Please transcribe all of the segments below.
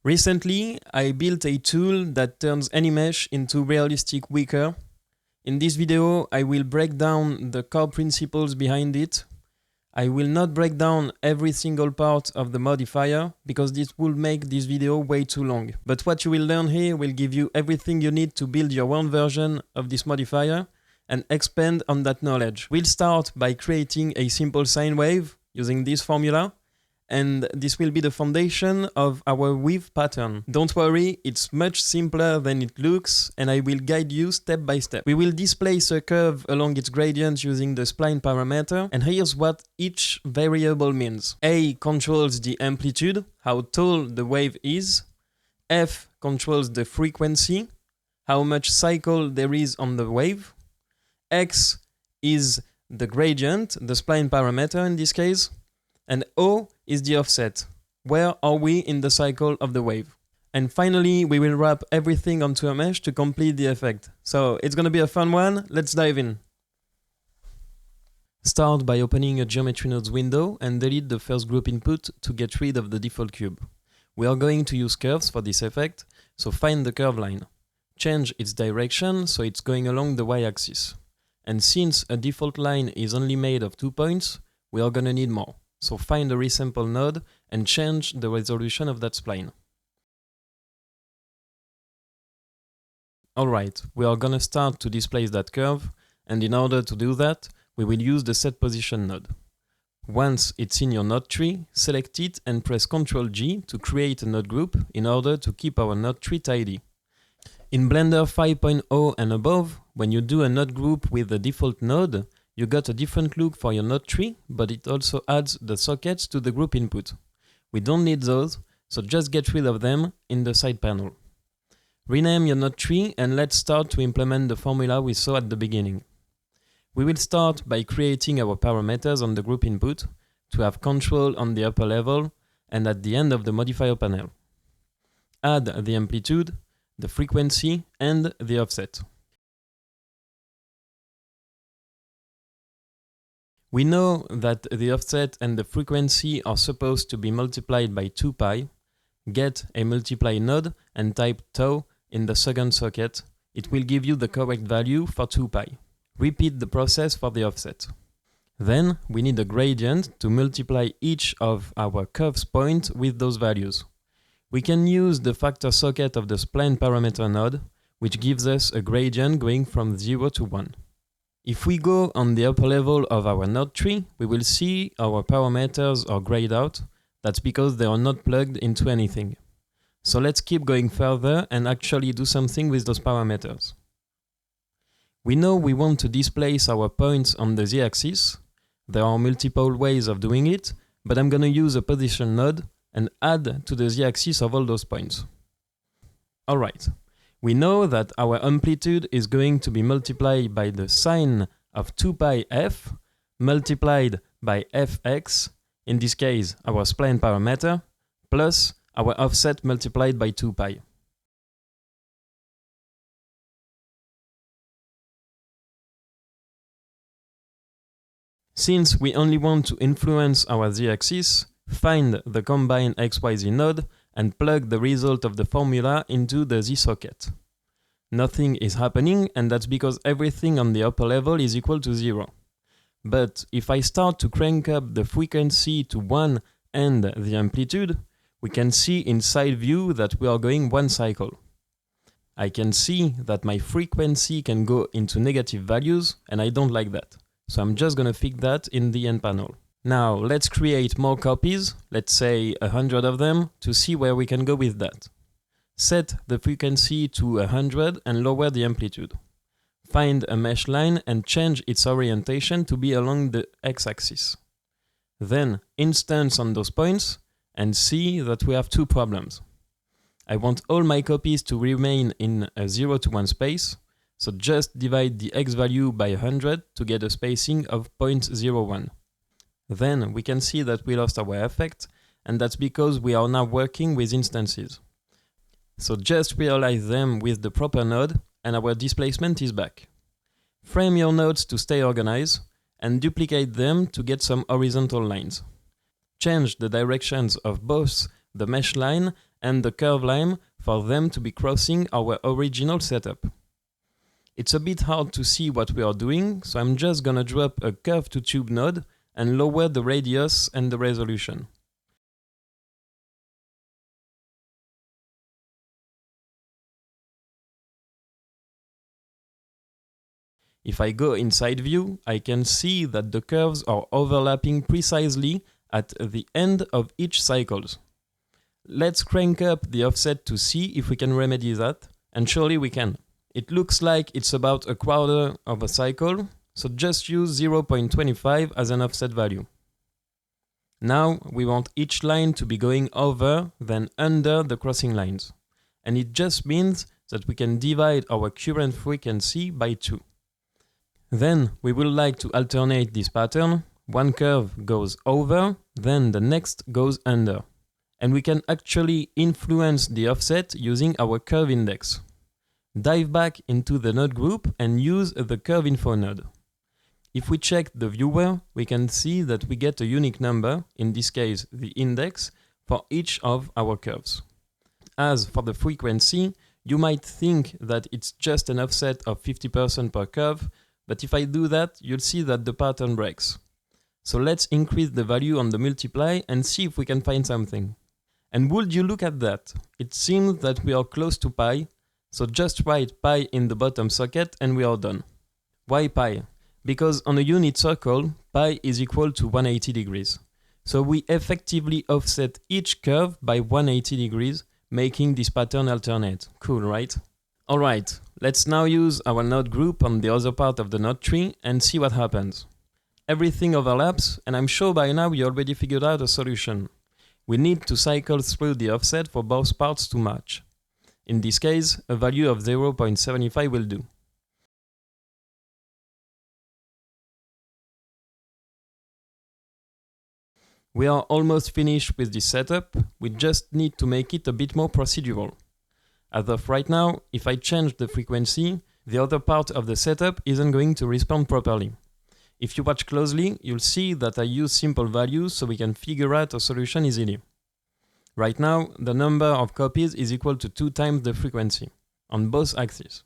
Recently, I built a tool that turns any mesh into realistic wicker. In this video, I will break down the core principles behind it. I will not break down every single part of the modifier, because this would make this video way too long. But what you will learn here will give you everything you need to build your own version of this modifier and expand on that knowledge. We'll start by creating a simple sine wave using this formula, and this will be the foundation of our weave pattern. Don't worry, it's much simpler than it looks, and I will guide you step by step. We will displace a curve along its gradient using the spline parameter, and here's what each variable means. A controls the amplitude, how tall the wave is. F controls the frequency, how much cycle there is on the wave. X is the gradient, the spline parameter in this case. And O is the offset. Where are we in the cycle of the wave? And finally, we will wrap everything onto a mesh to complete the effect. So it's gonna be a fun one. Let's dive in. Start by opening a geometry nodes window and delete the first group input to get rid of the default cube. We are going to use curves for this effect, so find the curve line. Change its direction so it's going along the y-axis. And since a default line is only made of 2 points, we are gonna need more. So find a resample node and change the resolution of that spline. Alright, we are gonna start to displace that curve, and in order to do that, we will use the set position node. Once it's in your node tree, select it and press Ctrl G to create a node group in order to keep our node tree tidy. In Blender 5.0 and above, when you do a node group with the default node, you got a different look for your node tree, but it also adds the sockets to the group input. We don't need those, so just get rid of them in the side panel. Rename your node tree and let's start to implement the formula we saw at the beginning. We will start by creating our parameters on the group input to have control on the upper level and at the end of the modifier panel. Add the amplitude, the frequency and the offset. We know that the offset and the frequency are supposed to be multiplied by 2 pi. Get a multiply node and type tau in the second socket. It will give you the correct value for 2 pi. Repeat the process for the offset. Then we need a gradient to multiply each of our curves points with those values. We can use the factor socket of the spline parameter node, which gives us a gradient going from 0 to 1. If we go on the upper level of our node tree, we will see our parameters are grayed out. That's because they are not plugged into anything. So let's keep going further and actually do something with those parameters. We know we want to displace our points on the z-axis. There are multiple ways of doing it, but I'm gonna use a position node and add to the z-axis of all those points. Alright. We know that our amplitude is going to be multiplied by the sine of 2 pi f multiplied by fx, in this case our spline parameter, plus our offset multiplied by 2 pi. Since we only want to influence our z-axis, find the combine xyz node and plug the result of the formula into the z-socket. Nothing is happening, and that's because everything on the upper level is equal to 0. But if I start to crank up the frequency to 1 and the amplitude, we can see in side view that we are going 1 cycle. I can see that my frequency can go into negative values, and I don't like that. So I'm just gonna fix that in the end panel. Now let's create more copies, let's say 100 of them, to see where we can go with that. Set the frequency to 100 and lower the amplitude. Find a mesh line and change its orientation to be along the x-axis. Then instance on those points and see that we have 2 problems. I want all my copies to remain in a 0 to 1 space, so just divide the x value by 100 to get a spacing of 0.01. Then we can see that we lost our effect, and that's because we are now working with instances. So just realize them with the proper node, and our displacement is back. Frame your nodes to stay organized, and duplicate them to get some horizontal lines. Change the directions of both the mesh line and the curve line for them to be crossing our original setup. It's a bit hard to see what we are doing, so I'm just gonna drop a curve to tube node and lower the radius and the resolution. If I go inside view, I can see that the curves are overlapping precisely at the end of each cycle. Let's crank up the offset to see if we can remedy that, and surely we can. It looks like it's about a quarter of a cycle, so just use 0.25 as an offset value. Now we want each line to be going over, then under the crossing lines. And it just means that we can divide our current frequency by 2. Then we would like to alternate this pattern. One curve goes over, then the next goes under. And we can actually influence the offset using our curve index. Dive back into the node group and use the curve info node. If we check the viewer, we can see that we get a unique number, in this case the index, for each of our curves. As for the frequency, you might think that it's just an offset of 50% per curve, but if I do that, you'll see that the pattern breaks. So let's increase the value on the multiply and see if we can find something. And would you look at that? It seems that we are close to pi, so just write pi in the bottom socket and we are done. Why pi? Because on a unit circle, pi is equal to 180 degrees. So we effectively offset each curve by 180 degrees, making this pattern alternate. Cool, right? Alright, let's now use our node group on the other part of the node tree and see what happens. Everything overlaps, and I'm sure by now you already figured out a solution. We need to cycle through the offset for both parts to match. In this case, a value of 0.75 will do. We are almost finished with this setup, we just need to make it a bit more procedural. As of right now, if I change the frequency, the other part of the setup isn't going to respond properly. If you watch closely, you'll see that I use simple values so we can figure out a solution easily. Right now, the number of copies is equal to 2 times the frequency, on both axes.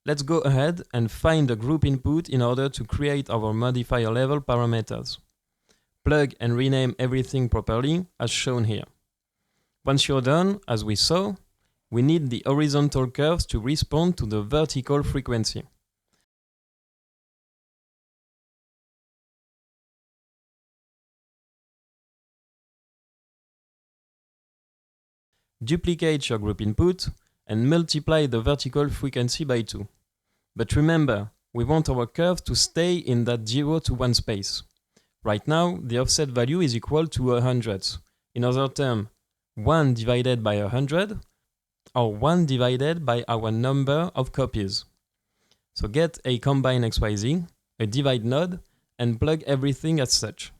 Let's go ahead and find a group input in order to create our modifier level parameters. Plug and rename everything properly, as shown here. Once you're done, as we saw, we need the horizontal curves to respond to the vertical frequency. Duplicate your group input and multiply the vertical frequency by 2. But remember, we want our curve to stay in that 0 to 1 space. Right now, the offset value is equal to 100. In other terms, 1 divided by 100, or 1 divided by our number of copies. So get a combine XYZ, a divide node, and plug everything as such.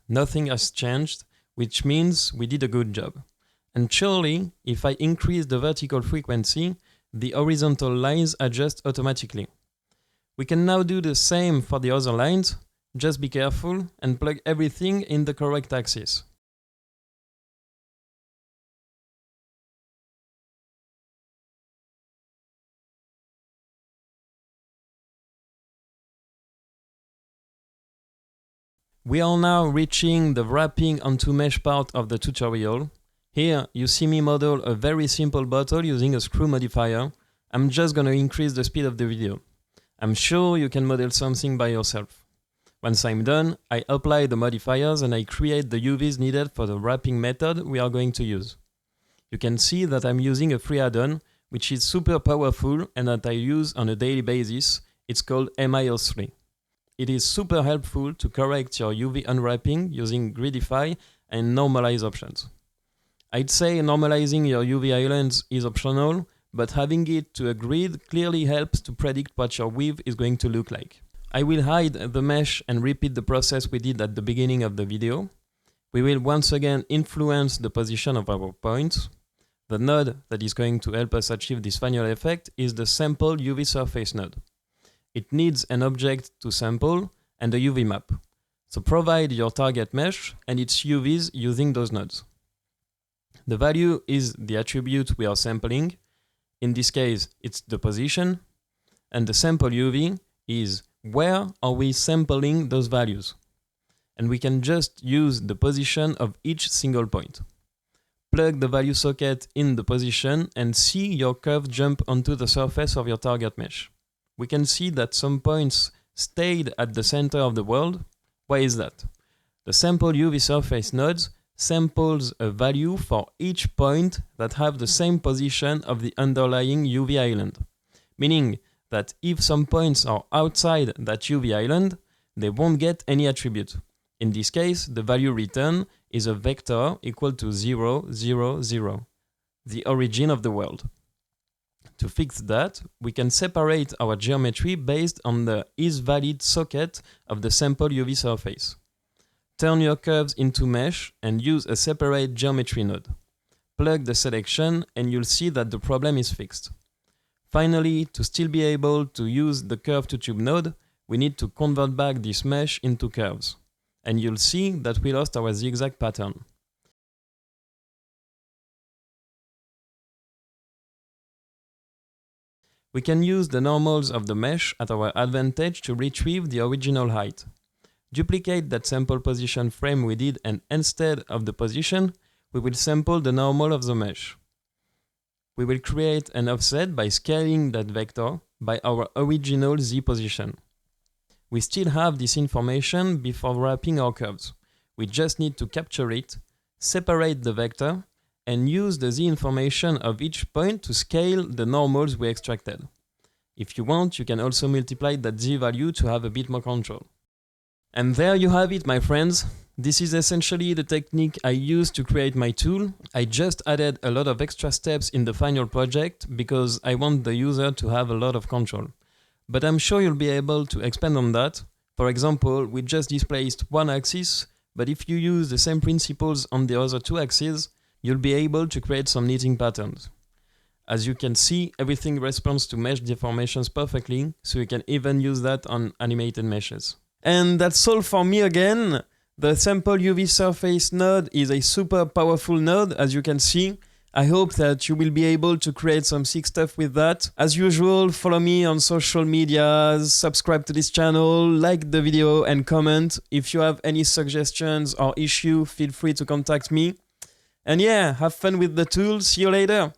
Nothing has changed, which means we did a good job. And surely, if I increase the vertical frequency, the horizontal lines adjust automatically. We can now do the same for the other lines, just be careful and plug everything in the correct axis. We are now reaching the wrapping onto mesh part of the tutorial. Here you see me model a very simple bottle using a screw modifier. I'm just gonna increase the speed of the video. I'm sure you can model something by yourself. Once I'm done, I apply the modifiers and I create the UVs needed for the wrapping method we are going to use. You can see that I'm using a free add-on, which is super powerful and that I use on a daily basis. It's called MIO3. It is super helpful to correct your UV unwrapping using Gridify and normalize options. I'd say normalizing your UV islands is optional, but having it to a grid clearly helps to predict what your weave is going to look like. I will hide the mesh and repeat the process we did at the beginning of the video. We will once again influence the position of our points. The node that is going to help us achieve this final effect is the sample UV surface node. It needs an object to sample and a UV map. So provide your target mesh and its UVs using those nodes. The value is the attribute we are sampling. In this case, it's the position. And the sample UV is where are we sampling those values. And we can just use the position of each single point. Plug the value socket in the position and see your curve jump onto the surface of your target mesh. We can see that some points stayed at the center of the world. Why is that? The sample UV surface nodes samples a value for each point that have the same position of the underlying UV island. Meaning that if some points are outside that UV island, they won't get any attribute. In this case, the value returned is a vector equal to 0, 0, 0, the origin of the world. To fix that, we can separate our geometry based on the isValid socket of the sample UV surface. Turn your curves into mesh and use a separate geometry node. Plug the selection and you'll see that the problem is fixed. Finally, to still be able to use the curve to tube node, we need to convert back this mesh into curves. And you'll see that we lost our zigzag pattern. We can use the normals of the mesh at our advantage to retrieve the original height. Duplicate that sample position frame we did, and instead of the position, we will sample the normal of the mesh. We will create an offset by scaling that vector by our original z position. We still have this information before wrapping our curves. We just need to capture it, separate the vector, and use the z information of each point to scale the normals we extracted. If you want, you can also multiply that z value to have a bit more control. And there you have it, my friends. This is essentially the technique I used to create my tool. I just added a lot of extra steps in the final project because I want the user to have a lot of control. But I'm sure you'll be able to expand on that. For example, we just displaced one axis, but if you use the same principles on the other two axes, you'll be able to create some knitting patterns. As you can see, everything responds to mesh deformations perfectly, so you can even use that on animated meshes. And that's all for me again. The sample UV surface node is a super powerful node, as you can see. I hope that you will be able to create some sick stuff with that. As usual, follow me on social media, subscribe to this channel, like the video and comment. If you have any suggestions or issue, feel free to contact me. And yeah, have fun with the tool. See you later.